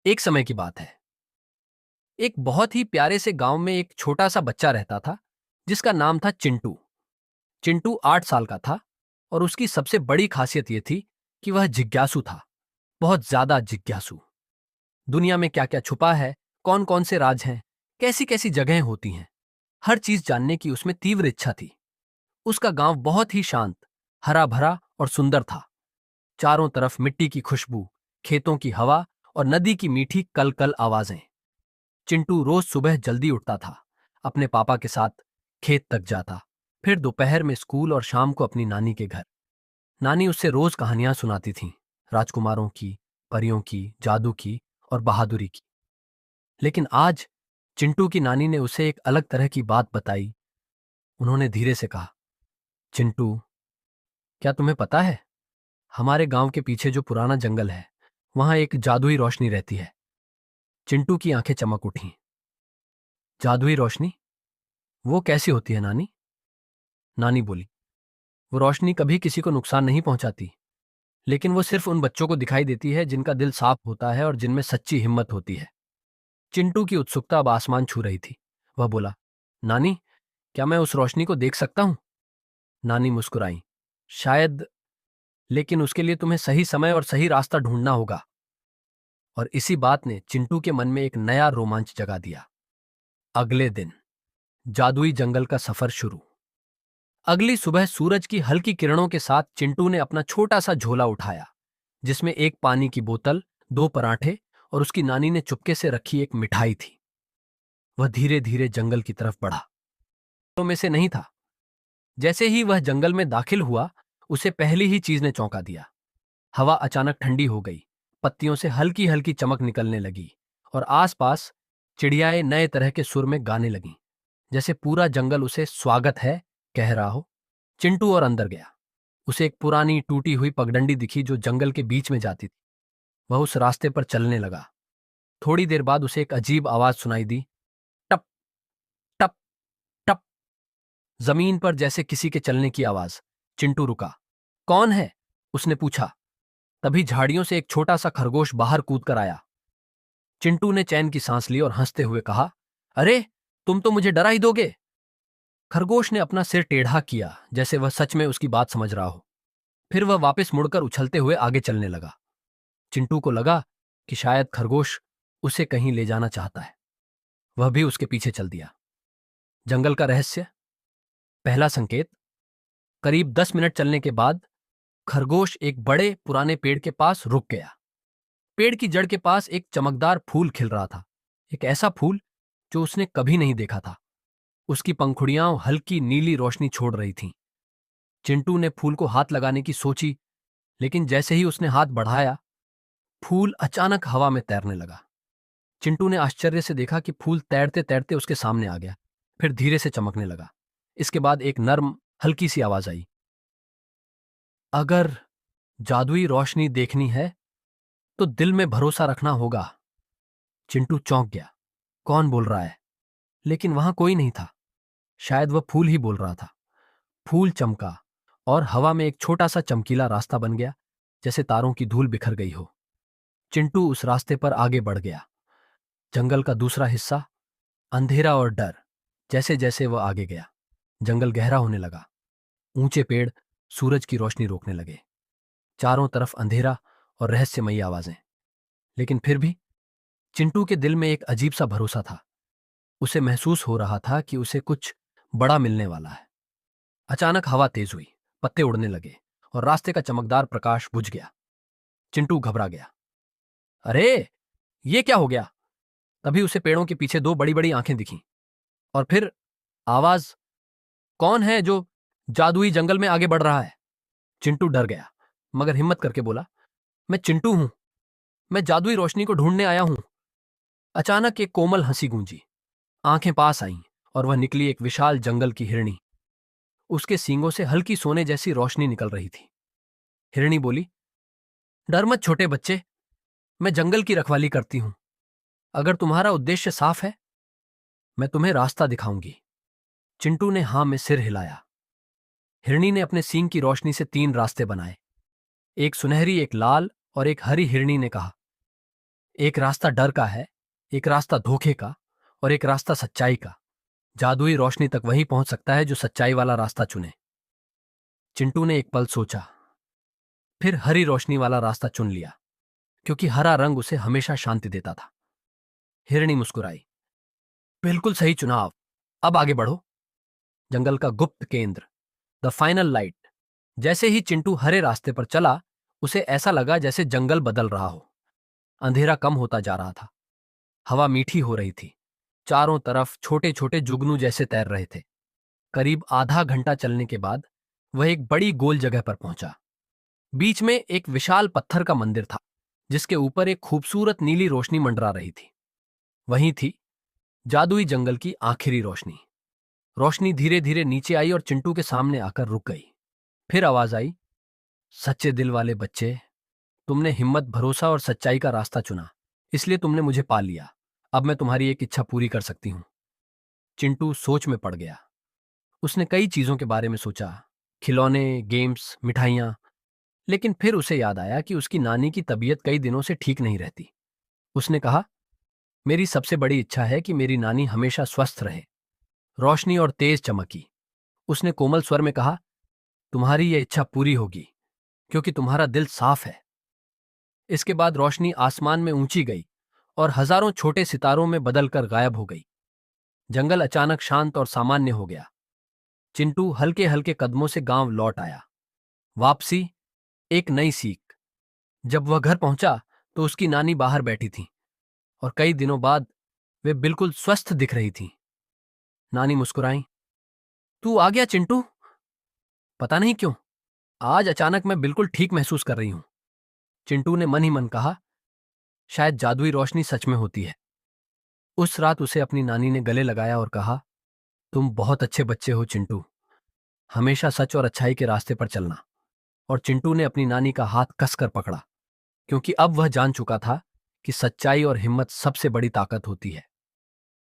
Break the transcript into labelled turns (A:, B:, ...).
A: एक समय की बात है। एक बहुत ही प्यारे से गांव में एक छोटा सा बच्चा रहता था जिसका नाम था चिंटू। चिंटू 8 साल का था और उसकी सबसे बड़ी खासियत यह थी कि वह जिज्ञासु था। बहुत ज्यादा जिज्ञासु। दुनिया में क्या क्या छुपा है, कौन कौन से राज हैं, कैसी कैसी जगहें होती हैं, हर चीज जानने की उसमें तीव्र इच्छा थी। उसका गांव बहुत ही शांत, हरा भरा और सुंदर था। चारों तरफ मिट्टी की खुशबू, खेतों की हवा और नदी की मीठी कल कल आवाजें। चिंटू रोज सुबह जल्दी उठता था, अपने पापा के साथ खेत तक जाता, फिर दोपहर में स्कूल और शाम को अपनी नानी के घर। नानी उससे रोज कहानियां सुनाती थीं, राजकुमारों की, परियों की, जादू की और बहादुरी की। लेकिन आज चिंटू की नानी ने उसे एक अलग तरह की बात बताई। उन्होंने धीरे से कहा, चिंटू, क्या तुम्हें पता है, हमारे गांव के पीछे जो पुराना जंगल है, वहां एक जादुई रोशनी रहती है। चिंटू की आंखें चमक उठीं। जादुई रोशनी? वो कैसी होती है नानी? नानी बोली, वो रोशनी कभी किसी को नुकसान नहीं पहुंचाती, लेकिन वो सिर्फ उन बच्चों को दिखाई देती है जिनका दिल साफ होता है और जिनमें सच्ची हिम्मत होती है। चिंटू की उत्सुकता अब आसमान छू रही थी। वह बोला, नानी, क्या मैं उस रोशनी को देख सकता हूं? नानी मुस्कुराई, शायद, लेकिन उसके लिए तुम्हें सही समय और सही रास्ता ढूंढना होगा। और इसी बात ने चिंटू के मन में एक नया रोमांच जगा दिया। अगले दिन जादुई जंगल का सफर शुरू। अगली सुबह सूरज की हल्की किरणों के साथ चिंटू ने अपना छोटा सा झोला उठाया, जिसमें एक पानी की बोतल, 2 पराठे और उसकी नानी ने चुपके से रखी एक मिठाई थी। वह धीरे धीरे जंगल की तरफ बढ़ा। तो में से नहीं था। जैसे ही वह जंगल में दाखिल हुआ, उसे पहली ही चीज ने चौंका दिया। हवा अचानक ठंडी हो गई, पत्तियों से हल्की हल्की चमक निकलने लगी और आसपास चिड़ियाएं नए तरह के सुर में गाने लगीं, जैसे पूरा जंगल उसे स्वागत है कह रहा हो। चिंटू और अंदर गया। उसे एक पुरानी टूटी हुई पगडंडी दिखी जो जंगल के बीच में जाती थी। वह उस रास्ते पर चलने लगा। थोड़ी देर बाद उसे एक अजीब आवाज सुनाई दी, टप टप टप, जमीन पर जैसे किसी के चलने की आवाज। चिंटू रुका। कौन है? उसने पूछा। तभी झाड़ियों से एक छोटा सा खरगोश बाहर कूद कर आया। चिंटू ने चैन की सांस ली और हंसते हुए कहा, अरे, तुम तो मुझे डरा ही दोगे। खरगोश ने अपना सिर टेढ़ा किया, जैसे वह सच में उसकी बात समझ रहा हो। फिर वह वापस मुड़कर उछलते हुए आगे चलने लगा। चिंटू को लगा कि शायद खरगोश उसे कहीं ले जाना चाहता है। वह भी उसके पीछे चल दिया। जंगल का रहस्य। पहला संकेत। करीब 10 मिनट चलने के बाद खरगोश एक बड़े पुराने पेड़ के पास रुक गया। पेड़ की जड़ के पास एक चमकदार फूल खिल रहा था, एक ऐसा फूल जो उसने कभी नहीं देखा था। उसकी पंखुड़ियां हल्की नीली रोशनी छोड़ रही थीं। चिंटू ने फूल को हाथ लगाने की सोची, लेकिन जैसे ही उसने हाथ बढ़ाया, फूल अचानक हवा में तैरने लगा। चिंटू ने आश्चर्य से देखा कि फूल तैरते तैरते उसके सामने आ गया, फिर धीरे से चमकने लगा। इसके बाद एक नर्म, हल्की सी आवाज आई, अगर जादुई रोशनी देखनी है तो दिल में भरोसा रखना होगा। चिंटू चौंक गया। कौन बोल रहा है? लेकिन वहां कोई नहीं था। शायद वह फूल ही बोल रहा था। फूल चमका और हवा में एक छोटा सा चमकीला रास्ता बन गया, जैसे तारों की धूल बिखर गई हो। चिंटू उस रास्ते पर आगे बढ़ गया। जंगल का दूसरा हिस्सा, अंधेरा और डर। जैसे जैसे वह आगे गया, जंगल गहरा होने लगा। ऊंचे पेड़ सूरज की रोशनी रोकने लगे। चारों तरफ अंधेरा और रहस्यमयी आवाजें। लेकिन फिर भी चिंटू के दिल में एक अजीब सा भरोसा था। उसे महसूस हो रहा था कि उसे कुछ बड़ा मिलने वाला है। अचानक हवा तेज हुई, पत्ते उड़ने लगे और रास्ते का चमकदार प्रकाश बुझ गया। चिंटू घबरा गया। अरे, ये क्या हो गया? तभी उसे पेड़ों के पीछे दो बड़ी बड़ी आंखें दिखीं। और फिर आवाज, कौन है जो जादुई जंगल में आगे बढ़ रहा है? चिंटू डर गया, मगर हिम्मत करके बोला, मैं चिंटू हूं। मैं जादुई रोशनी को ढूंढने आया हूं। अचानक एक कोमल हंसी गूंजी। आंखें पास आईं और वह निकली एक विशाल जंगल की हिरणी। उसके सींगों से हल्की सोने जैसी रोशनी निकल रही थी। हिरणी बोली, डर मत छोटे बच्चे, मैं जंगल की रखवाली करती हूं। अगर तुम्हारा उद्देश्य साफ है, मैं तुम्हें रास्ता दिखाऊंगी। चिंटू ने हां में सिर हिलाया। हिरणी ने अपने सींग की रोशनी से 3 रास्ते बनाए, एक सुनहरी, एक लाल और एक हरी। हिरणी ने कहा, एक रास्ता डर का है, एक रास्ता धोखे का, और एक रास्ता सच्चाई का। जादुई रोशनी तक वही पहुंच सकता है जो सच्चाई वाला रास्ता चुने। चिंटू ने एक पल सोचा, फिर हरी रोशनी वाला रास्ता चुन लिया, क्योंकि हरा रंग उसे हमेशा शांति देता था। हिरणी मुस्कुराई। बिल्कुल सही चुनाव। अब आगे बढ़ो। जंगल का गुप्त केंद्र, द फाइनल लाइट। जैसे ही चिंटू हरे रास्ते पर चला, उसे ऐसा लगा जैसे जंगल बदल रहा हो। अंधेरा कम होता जा रहा था। हवा मीठी हो रही थी। चारों तरफ छोटे छोटे जुगनू जैसे तैर रहे थे। करीब आधा घंटा चलने के बाद वह एक बड़ी गोल जगह पर पहुंचा। बीच में एक विशाल पत्थर का मंदिर था, जिसके ऊपर एक खूबसूरत नीली रोशनी मंडरा रही थी। वहीं थी जादुई जंगल की आखिरी रोशनी। रोशनी धीरे धीरे नीचे आई और चिंटू के सामने आकर रुक गई। फिर आवाज आई, सच्चे दिल वाले बच्चे, तुमने हिम्मत, भरोसा और सच्चाई का रास्ता चुना, इसलिए तुमने मुझे पा लिया। अब मैं तुम्हारी एक इच्छा पूरी कर सकती हूं। चिंटू सोच में पड़ गया। उसने कई चीजों के बारे में सोचा, खिलौने, गेम्स, मिठाइयां। लेकिन फिर उसे याद आया कि उसकी नानी की तबीयत कई दिनों से ठीक नहीं रहती। उसने कहा, मेरी सबसे बड़ी इच्छा है कि मेरी नानी हमेशा स्वस्थ रहे। रोशनी और तेज चमकी। उसने कोमल स्वर में कहा, तुम्हारी यह इच्छा पूरी होगी, क्योंकि तुम्हारा दिल साफ है। इसके बाद रोशनी आसमान में ऊंची गई और हजारों छोटे सितारों में बदलकर गायब हो गई। जंगल अचानक शांत और सामान्य हो गया। चिंटू हल्के हल्के कदमों से गांव लौट आया। वापसी, एक नई सीख। जब वह घर पहुंचा तो उसकी नानी बाहर बैठी थी, और कई दिनों बाद वे बिल्कुल स्वस्थ दिख रही थीं। नानी मुस्कुराई। तू आ गया चिंटू। पता नहीं क्यों, आज अचानक मैं बिल्कुल ठीक महसूस कर रही हूं। चिंटू ने मन ही मन कहा, शायद जादुई रोशनी सच में होती है। उस रात उसे अपनी नानी ने गले लगाया और कहा, तुम बहुत अच्छे बच्चे हो चिंटू, हमेशा सच और अच्छाई के रास्ते पर चलना। और चिंटू ने अपनी नानी का हाथ कसकर पकड़ा, क्योंकि अब वह जान चुका था कि सच्चाई और हिम्मत सबसे बड़ी ताकत होती है।